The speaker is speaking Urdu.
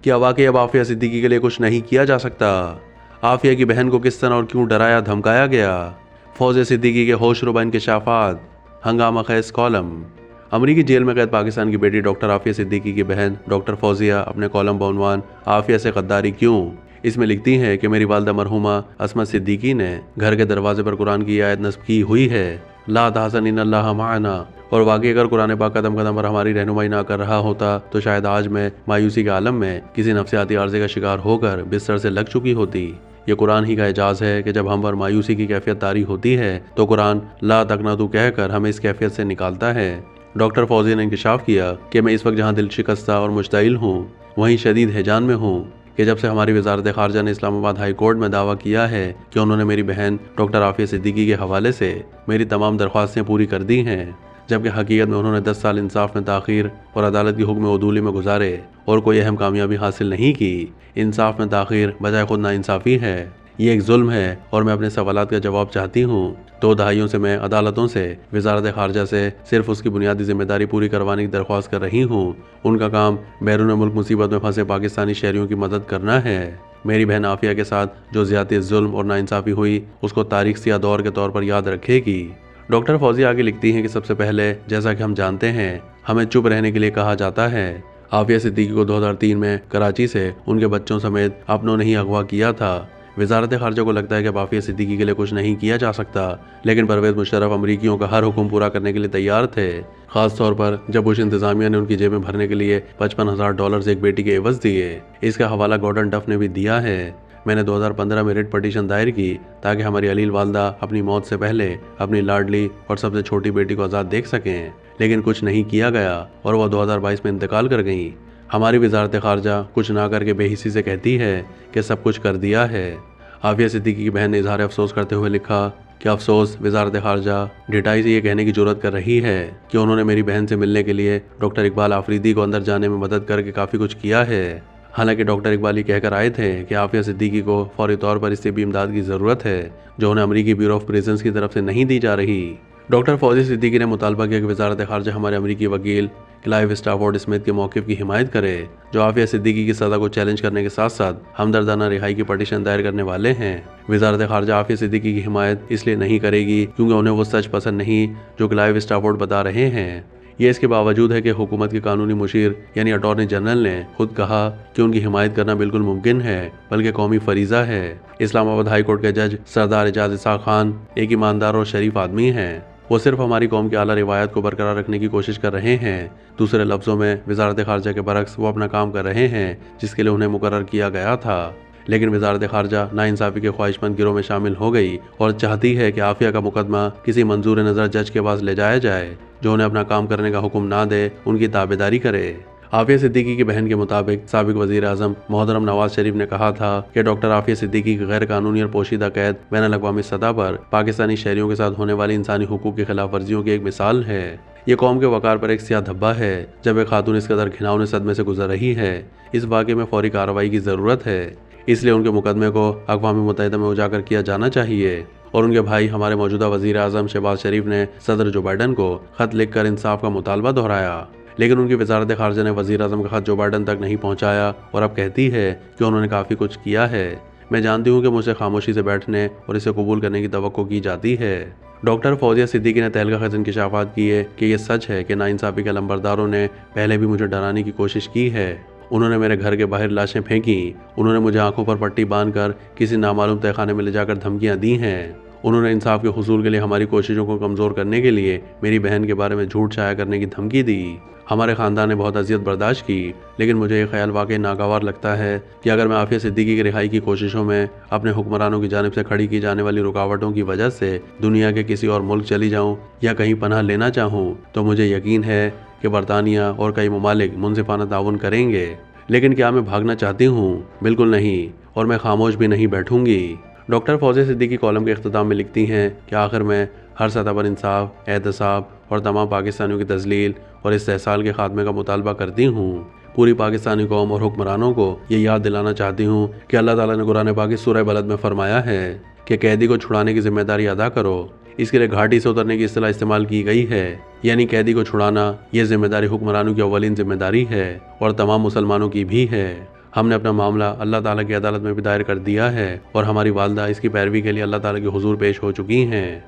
کیا واقعی اب عافیہ صدیقی کے لیے کچھ نہیں کیا جا سکتا؟ عافیہ کی بہن کو کس طرح اور کیوں ڈرایا دھمکایا گیا؟ فوزیہ صدیقی کے ہوش ربا انکشافات، ہنگامہ خیز کالم۔ امریکی جیل میں قید پاکستان کی بیٹی ڈاکٹر عافیہ صدیقی کی بہن ڈاکٹر فوزیہ اپنے کالم بعنوان عافیہ سے غداری کیوں اس میں لکھتی ہیں کہ میری والدہ مرحومہ عصمت صدیقی نے گھر کے دروازے پر قرآن کی آیت نصب کی ہوئی ہے، لا تحزن ان اللہ معنا، اور واقعی اگر قرآن پاک قدم قدم پر ہماری رہنمائی نہ کر رہا ہوتا تو شاید آج میں مایوسی کے عالم میں کسی نفسیاتی عارضے کا شکار ہو کر بستر سے لگ چکی ہوتی۔ یہ قرآن ہی کا اعجاز ہے کہ جب ہم پر مایوسی کی کیفیت طاری ہوتی ہے تو قرآن لا تقنطوا کہہ کر ہمیں اس کیفیت سے نکالتا ہے۔ ڈاکٹر فوزیہ نے انکشاف کیا کہ میں اس وقت جہاں دل شکستہ اور مشتعل ہوں وہیں شدید ہیجان میں ہوں کہ جب سے ہماری وزارت خارجہ نے اسلام آباد ہائی کورٹ میں دعویٰ کیا ہے کہ انہوں نے میری بہن ڈاکٹر عافیہ صدیقی کے حوالے سے میری تمام درخواستیں پوری کر دی ہیں، جبکہ حقیقت میں انہوں نے 10 سال انصاف میں تاخیر اور عدالت کی حکم عدولی میں گزارے اور کوئی اہم کامیابی حاصل نہیں کی۔ انصاف میں تاخیر بجائے خود ناانصافی ہے، یہ ایک ظلم ہے اور میں اپنے سوالات کا جواب چاہتی ہوں۔ 2 دہائیوں سے میں عدالتوں سے، وزارت خارجہ سے صرف اس کی بنیادی ذمہ داری پوری کروانے کی درخواست کر رہی ہوں۔ ان کا کام بیرون ملک مصیبت میں پھنسے پاکستانی شہریوں کی مدد کرنا ہے۔ میری بہن عافیہ کے ساتھ جو زیادتی، ظلم اور ناانصافی ہوئی اس کو تاریخ سیاہ دور کے طور پر یاد رکھے گی۔ ڈاکٹر فوزیہ آگے لکھتی ہیں کہ سب سے پہلے جیسا کہ ہم جانتے ہیں ہمیں چپ رہنے کے لیے کہا جاتا ہے۔ عافیہ صدیقی کو 2003 میں کراچی سے ان کے بچوں سمیت اپنوں نے ہی اغوا کیا تھا۔ وزارت خارجہ کو لگتا ہے کہ اب عافیہ صدیقی کے لیے کچھ نہیں کیا جا سکتا، لیکن پرویز مشرف امریکیوں کا ہر حکم پورا کرنے کے لیے تیار تھے، خاص طور پر جب بش انتظامیہ نے ان کی جیبیں بھرنے کے لیے $55,000 ایک بیٹی کے عوض دیے۔ اس کا حوالہ گورڈن ڈف نے بھی دیا ہے۔ میں نے 2015 میں ریٹ پٹیشن دائر کی تاکہ ہماری علیل والدہ اپنی موت سے پہلے اپنی لاڈلی اور سب سے چھوٹی بیٹی کو آزاد دیکھ سکیں، لیکن کچھ نہیں کیا گیا اور وہ 2022 میں انتقال کر گئیں۔ ہماری وزارت خارجہ کچھ نہ کر کے بے حسی سے کہتی ہے کہ سب کچھ کر دیا ہے۔ عافیہ صدیقی کی بہن نے اظہار افسوس کرتے ہوئے لکھا کہ افسوس وزارت خارجہ ڈھٹائی سے یہ کہنے کی جرات کر رہی ہے کہ انہوں نے میری بہن سے ملنے کے لیے ڈاکٹر اقبال آفریدی کو اندر جانے میں مدد کر کے کافی کچھ کیا ہے، حالانکہ ڈاکٹر اقبال یہ کہہ کر آئے تھے کہ عافیہ صدیقی کو فوری طور پر اس طبی امداد کی ضرورت ہے جو انہیں امریکی بیورو آف پریزنز کی طرف سے نہیں دی جا رہی۔ ڈاکٹر فوزیہ صدیقی نے مطالبہ کیا کہ وزارت خارجہ ہمارے امریکی وکیل کلائیو اسٹافورڈ اسمتھ کے موقف کی حمایت کرے، جو عافیہ صدیقی کی سزا کو چیلنج کرنے کے ساتھ ساتھ ہمدردانہ رہائی کی پٹیشن دائر کرنے والے ہیں۔ وزارت خارجہ عافیہ صدیقی کی حمایت اس لیے نہیں کرے گی کیونکہ انہیں وہ سچ پسند نہیں جو کلائیو اسٹافورڈ بتا رہے ہیں۔ یہ اس کے باوجود ہے کہ حکومت کے قانونی مشیر یعنی اٹارنی جنرل نے خود کہا کہ ان کی حمایت کرنا بالکل ممکن ہے بلکہ قومی فریضہ ہے۔ اسلام آباد ہائی کورٹ کے جج سردار اعجاز اسحاق خان ایک ایماندار اور شریف آدمی ہیں، وہ صرف ہماری قوم کی اعلیٰ روایات کو برقرار رکھنے کی کوشش کر رہے ہیں۔ دوسرے لفظوں میں وزارت خارجہ کے برعکس وہ اپنا کام کر رہے ہیں جس کے لیے انہیں مقرر کیا گیا تھا، لیکن وزارت خارجہ ناانصافی کے خواہش مند گروہ میں شامل ہو گئی اور چاہتی ہے کہ عافیہ کا مقدمہ کسی منظور نظر جج کے پاس لے جایا جائے جو انہیں اپنا کام کرنے کا حکم نہ دے، ان کی تابعداری کرے۔ عافیہ صدیقی کی بہن کے مطابق سابق وزیر اعظم محترم نواز شریف نے کہا تھا کہ ڈاکٹر عافیہ صدیقی کی غیر قانونی اور پوشیدہ قید بین الاقوامی سطح پر پاکستانی شہریوں کے ساتھ ہونے والی انسانی حقوق کی خلاف ورزیوں کی ایک مثال ہے۔ یہ قوم کے وقار پر ایک سیاہ دھبا ہے جب ایک خاتون اس قدر گھناؤنے صدمے سے گزر رہی ہے۔ اس واقعے میں فوری کارروائی کی ضرورت ہے، اس لیے ان کے مقدمے کو اقوام متحدہ میں اجاگر کیا جانا چاہیے، اور ان کے بھائی ہمارے موجودہ وزیر اعظم شہباز شریف نے صدر جو بائیڈن کو خط لکھ کر انصاف کا مطالبہ دہرایا، لیکن ان کی وزارت خارجہ نے وزیر اعظم کا خط جو بائیڈن تک نہیں پہنچایا اور اب کہتی ہے کہ انہوں نے کافی کچھ کیا ہے۔ میں جانتی ہوں کہ مجھ سے خاموشی سے بیٹھنے اور اسے قبول کرنے کی توقع کی جاتی ہے۔ ڈاکٹر فوزیہ صدیقی نے تہلکہ خیز انکشافات کیے کہ یہ سچ ہے کہ ناانصافی کے علمبرداروں نے پہلے بھی مجھے ڈرانے کی کوشش کی ہے۔ انہوں نے میرے گھر کے باہر لاشیں پھینکی، انہوں نے مجھے آنکھوں پر پٹی باندھ کر کسی نامعلوم تہہ خانے میں لے جا کر دھمکیاں دی ہیں، انہوں نے انصاف کے حصول کے لیے ہماری کوششوں کو کمزور کرنے کے لیے میری بہن کے بارے میں جھوٹ شائع کرنے کی دھمکی دی۔ ہمارے خاندان نے بہت اذیت برداشت کی، لیکن مجھے یہ خیال واقعی ناگوار لگتا ہے کہ اگر میں عافیہ صدیقی کی رہائی کی کوششوں میں اپنے حکمرانوں کی جانب سے کھڑی کی جانے والی رکاوٹوں کی وجہ سے دنیا کے کسی اور ملک چلی جاؤں یا کہیں پناہ لینا چاہوں تو مجھے یقین ہے کہ برطانیہ اور کئی ممالک منصفانہ تعاون کریں گے۔ لیکن کیا میں بھاگنا چاہتی ہوں؟ بالکل نہیں، اور میں خاموش بھی نہیں بیٹھوں گی۔ ڈاکٹر فوزیہ صدیقی کالم کے اختتام میں لکھتی ہیں کہ آخر میں ہر سطح پر انصاف، احتساب اور تمام پاکستانیوں کی تذلیل اور استحصال کے خاتمے کا مطالبہ کرتی ہوں۔ پوری پاکستانی قوم اور حکمرانوں کو یہ یاد دلانا چاہتی ہوں کہ اللہ تعالیٰ نے قرآن پاک کی سورہ بلد میں فرمایا ہے کہ قیدی کو چھڑانے کی ذمہ داری ادا کرو۔ اس کے لیے گھاٹی سے اترنے کی اصطلاح استعمال کی گئی ہے، یعنی قیدی کو چھڑانا یہ ذمہ داری حکمرانوں کی اولین ذمہ داری ہے اور تمام مسلمانوں کی بھی ہے۔ ہم نے اپنا معاملہ اللہ تعالیٰ کی عدالت میں بھی دائر کر دیا ہے اور ہماری والدہ اس کی پیروی کے لیے اللہ تعالیٰ کے حضور پیش ہو چکی ہیں۔